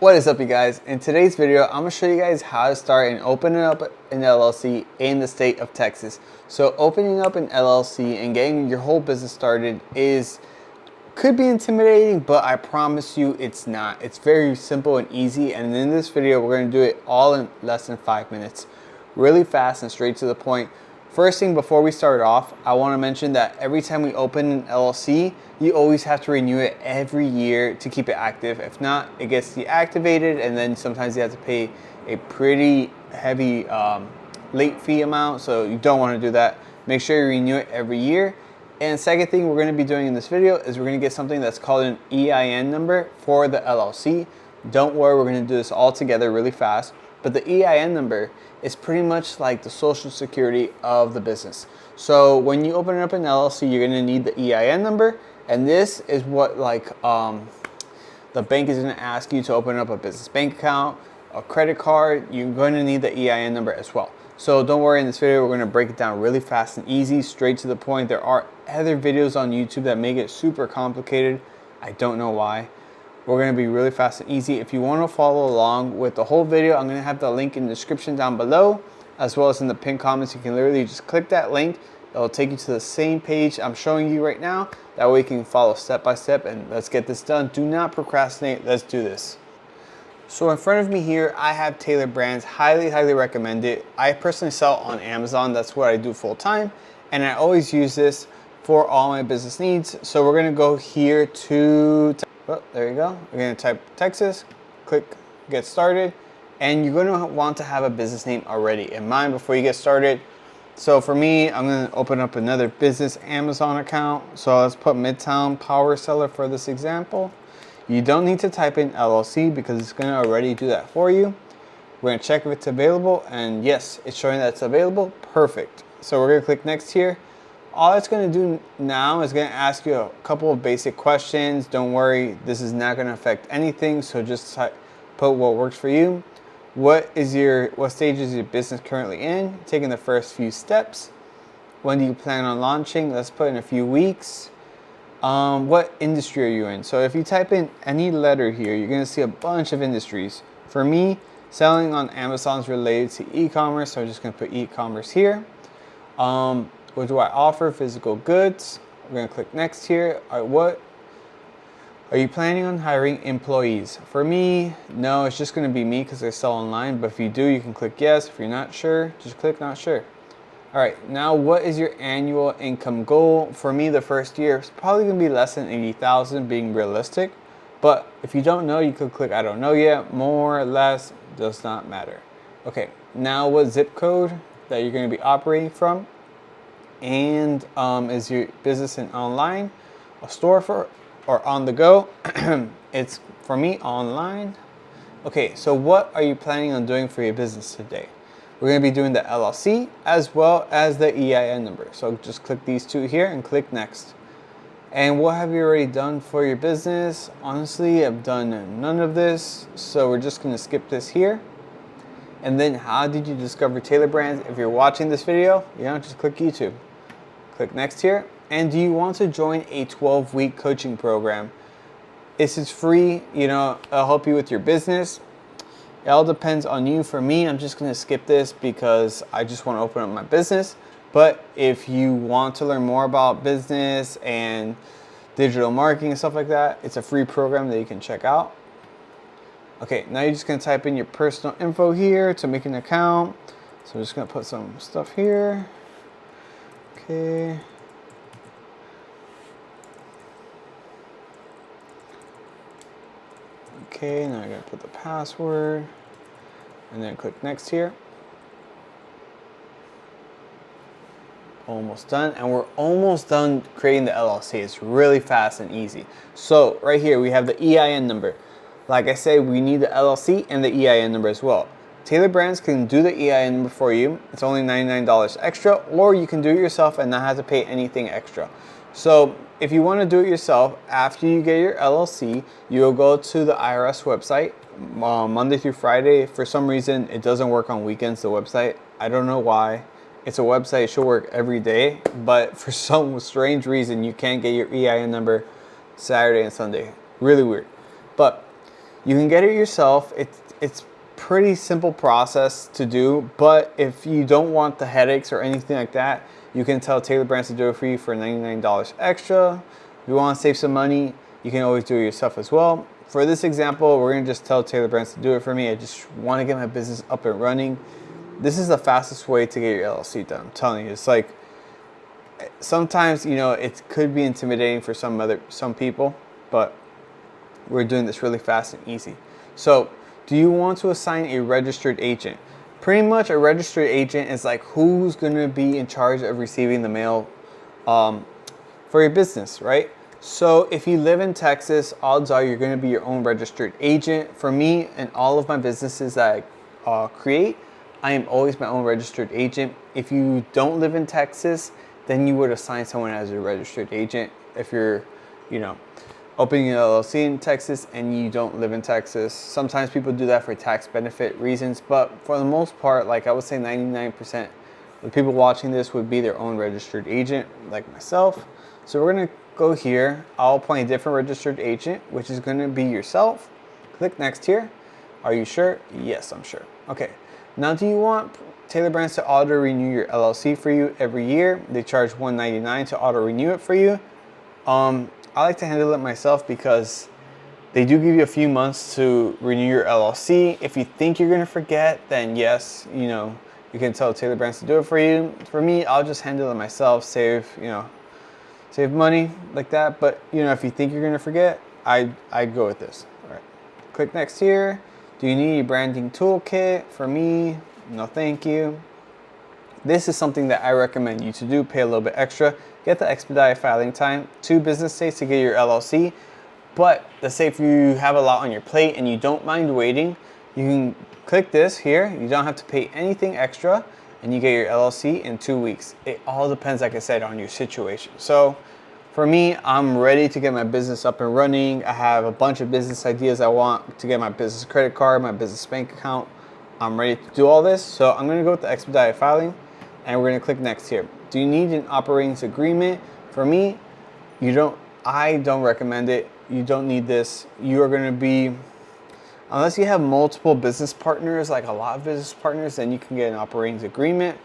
What is up, you guys? In today's video, I'm going to show you guys how to start and opening up an LLC in the state of Texas. So opening up an LLC and getting your whole business started could be intimidating, but I promise you it's not. It's very simple and easy, and in this video, we're going to do it all in less than 5 minutes. Really fast and straight to the point. First thing, before we start off, I want to mention that every time we open an LLC, you always have to renew it every year to keep it active. If not, it gets deactivated, and then sometimes you have to pay a pretty heavy late fee amount, so you don't want to do that. Make sure you renew it every year. And second thing we're going to be doing in this video is we're going to get something that's called an EIN number for the LLC. Don't worry, we're going to do this all together really fast. But the EIN number is pretty much like the social security of the business. So when you open up an LLC, you're going to need the EIN number. And this is what the bank is going to ask you to open up a business bank account, a credit card. You're going to need the EIN number as well. So don't worry, in this video, we're going to break it down really fast and easy, straight to the point. There are other videos on YouTube that make it super complicated. I don't know why. We're going to be really fast and easy. If you want to follow along with the whole video, I'm going to have the link in the description down below, as well as in the pinned comments. You can literally just click that link. It'll take you to the same page I'm showing you right now. That way you can follow step by step, and let's get this done. Do not procrastinate. Let's do this. So in front of me here, I have Tailor Brands. Highly recommend it. I personally sell on Amazon. That's what I do full time. And I always use this for all my business needs. So we're gonna go here to, oh, there you go. We're gonna type Texas, click get started. And you're gonna want to have a business name already in mind before you get started. So for me, I'm gonna open up another business Amazon account. So let's put Midtown Power Seller for this example. You don't need to type in LLC because it's going to already do that for you. We're going to check if it's available, and yes, it's showing that it's available. Perfect. So we're going to click next here. All it's going to do now is going to ask you a couple of basic questions. Don't worry, this is not going to affect anything, so just put what works for you. What stage is your business currently in? Taking the first few steps. When do you plan on launching? Let's put in a few weeks. What industry are you in? So if you type in any letter here, you're going to see a bunch of industries. For me, selling on Amazon is related to e-commerce, so I'm just going to put e-commerce here. What do I offer? Physical goods. We're going to click next here. All right, what are you planning on hiring employees? For me, no, it's just going to be me because I sell online. But if you do, you can click yes. If you're not sure, just click not sure. All right, now what is your annual income goal? For me, the first year is probably gonna be less than 80,000, being realistic. But if you don't know, you could click I don't know yet. More or less, does not matter. Okay, now what zip code that you're gonna be operating from? And is your business in online, a store or on the go? It's for me online. Okay, so what are you planning on doing for your business today? We're going to be doing the LLC as well as the EIN number. So just click these two here and click next. And what have you already done for your business? Honestly, I've done none of this. So we're just going to skip this here. And then how did you discover Tailor Brands? If you're watching this video, just click YouTube. Click next here. And do you want to join a 12-week coaching program? This is free. It'll help you with your business. It all depends on you. For me, I'm just going to skip this because I just want to open up my business. But if you want to learn more about business and digital marketing and stuff like that, it's a free program that you can check out. Okay, now you're just going to type in your personal info here to make an account. So I'm just going to put some stuff here. Okay. Okay, now I'm going to put the password and then click next here. Almost done, and we're almost done creating the LLC. It's really fast and easy. So right here we have the EIN number. Like I said, we need the LLC and the EIN number as well. Tailor Brands can do the EIN number for you. It's only $99 extra, or you can do it yourself and not have to pay anything extra. So if you want to do it yourself, after you get your LLC, you'll go to the IRS website Monday through Friday. For some reason, it doesn't work on weekends, the website. I don't know why. It's a website, it should work every day, but for some strange reason, you can't get your EIN number Saturday and Sunday. Really weird. But You can get it yourself. It's pretty simple process to do, but if you don't want the headaches or anything like that, you can tell Tailor Brands to do it for you for $99 extra. If you want to save some money, you can always do it yourself as well. For this example, we're going to just tell Tailor Brands to do it for me. I just want to get my business up and running. This is the fastest way to get your LLC done. I'm telling you, it's like, sometimes, you know, it could be intimidating for some people, but we're doing this really fast and easy. So, do you want to assign a registered agent? Pretty much a registered agent is like who's going to be in charge of receiving the mail for your business, right? So if you live in Texas, odds are you're going to be your own registered agent. For me and all of my businesses that I create, I am always my own registered agent. If you don't live in Texas, then you would assign someone as a registered agent. If you're, you know, opening an LLC in Texas and you don't live in Texas. Sometimes people do that for tax benefit reasons, but for the most part, like I would say 99% of the people watching this would be their own registered agent, like myself. So we're gonna go here. I'll appoint a different registered agent, which is gonna be yourself. Click next here. Are you sure? Yes, I'm sure. Okay, now do you want Tailor Brands to auto-renew your LLC for you every year? They charge $199 to auto-renew it for you. I like to handle it myself because they do give you a few months to renew your LLC. If you think you're gonna forget, then yes, you know, you can tell Tailor Brands to do it for you. For me, I'll just handle it myself, save money like that. But you know, if you think you're gonna forget, I'd go with this. All right, click next here. Do you need a branding toolkit? For me, no thank you. This is something that I recommend you to do. Pay a little bit extra. Get the expedited filing time, 2 business days to get your LLC. But let's say if you have a lot on your plate and you don't mind waiting, you can click this here. You don't have to pay anything extra and you get your LLC in 2 weeks. It all depends, like I said, on your situation. So for me, I'm ready to get my business up and running. I have a bunch of business ideas I want to get my business credit card, my business bank account. I'm ready to do all this. So I'm gonna go with the expedited filing and we're gonna click next here. Do you need an operating agreement? For me, I don't recommend it. You don't need this. You are gonna be, unless you have multiple business partners, like a lot of business partners, then you can get an operating agreement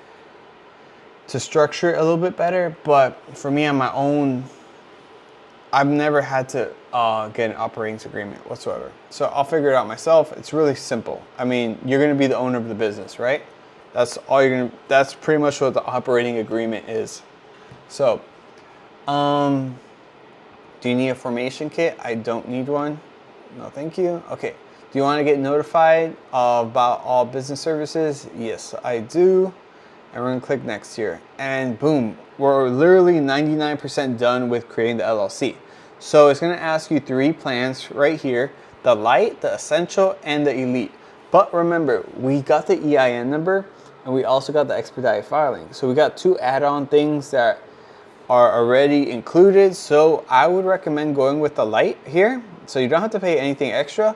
to structure it a little bit better. But for me on my own, I've never had to get an operating agreement whatsoever. So I'll figure it out myself. It's really simple. I mean, you're gonna be the owner of the business, right? That's pretty much what the operating agreement is. So, do you need a formation kit? I don't need one. No, thank you. Okay. Do you want to get notified about all business services? Yes, I do. And we're going to click next here. And boom, we're literally 99% done with creating the LLC. So it's going to ask you 3 plans right here: the Light, the Essential, and the Elite. But remember, we got the EIN number and we also got the expedited filing. So we got 2 add-on things that are already included. So I would recommend going with the Light here. So you don't have to pay anything extra.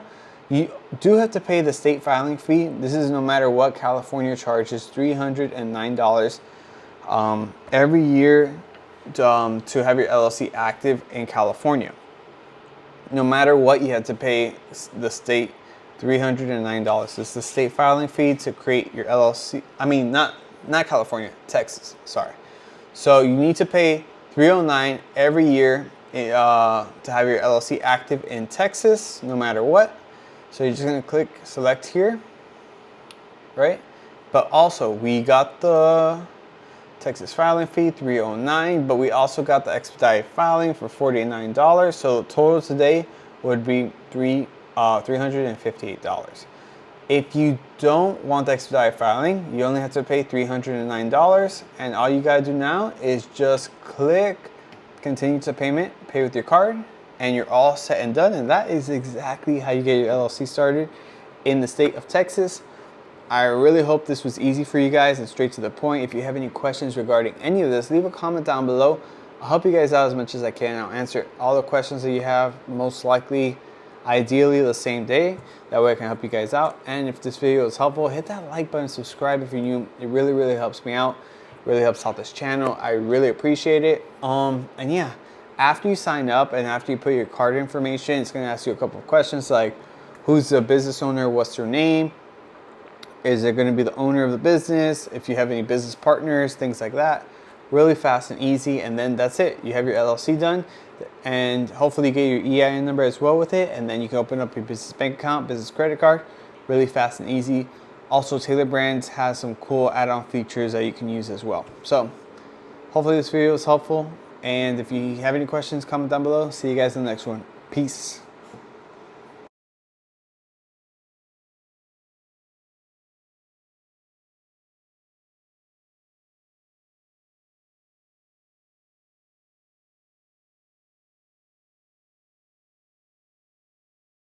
You do have to pay the state filing fee. This is no matter what. California charges $309 every year to have your LLC active in California. No matter what, you have to pay the state $309. It's the state filing fee to create your LLC. I mean, not California, Texas. Sorry. So you need to pay $309 every year to have your LLC active in Texas, no matter what. So you're just gonna click select here, right? But also we got the Texas filing fee, $309, but we also got the expedited filing for $49. So the total today would be $358. If you don't want the expedited filing, you only have to pay $309, and all you gotta do now is just click continue to payment, pay with your card, and you're all set and done. And that is exactly how you get your LLC started in the state of Texas. I really hope this was easy for you guys and straight to the point. If you have any questions regarding any of this, leave a comment down below. I'll help you guys out as much as I can. I'll answer all the questions that you have, most likely, ideally the same day. That way I can help you guys out. And if this video is helpful, hit that like button, subscribe if you're new. It really, really helps me out. Really helps out this channel. I really appreciate it. And yeah, after you sign up and after you put your card information, it's gonna ask you a couple of questions like, who's the business owner, what's their name, is it going to be the owner of the business, if you have any business partners, things like that. Really fast and easy, and then that's it. You have your LLC done, and hopefully you get your EIN number as well with it, and then you can open up your business bank account, business credit card. Really fast and easy. Also, Tailor Brands has some cool add-on features that you can use as well. So hopefully this video was helpful, and if you have any questions, comment down below. See you guys in the next one. Peace.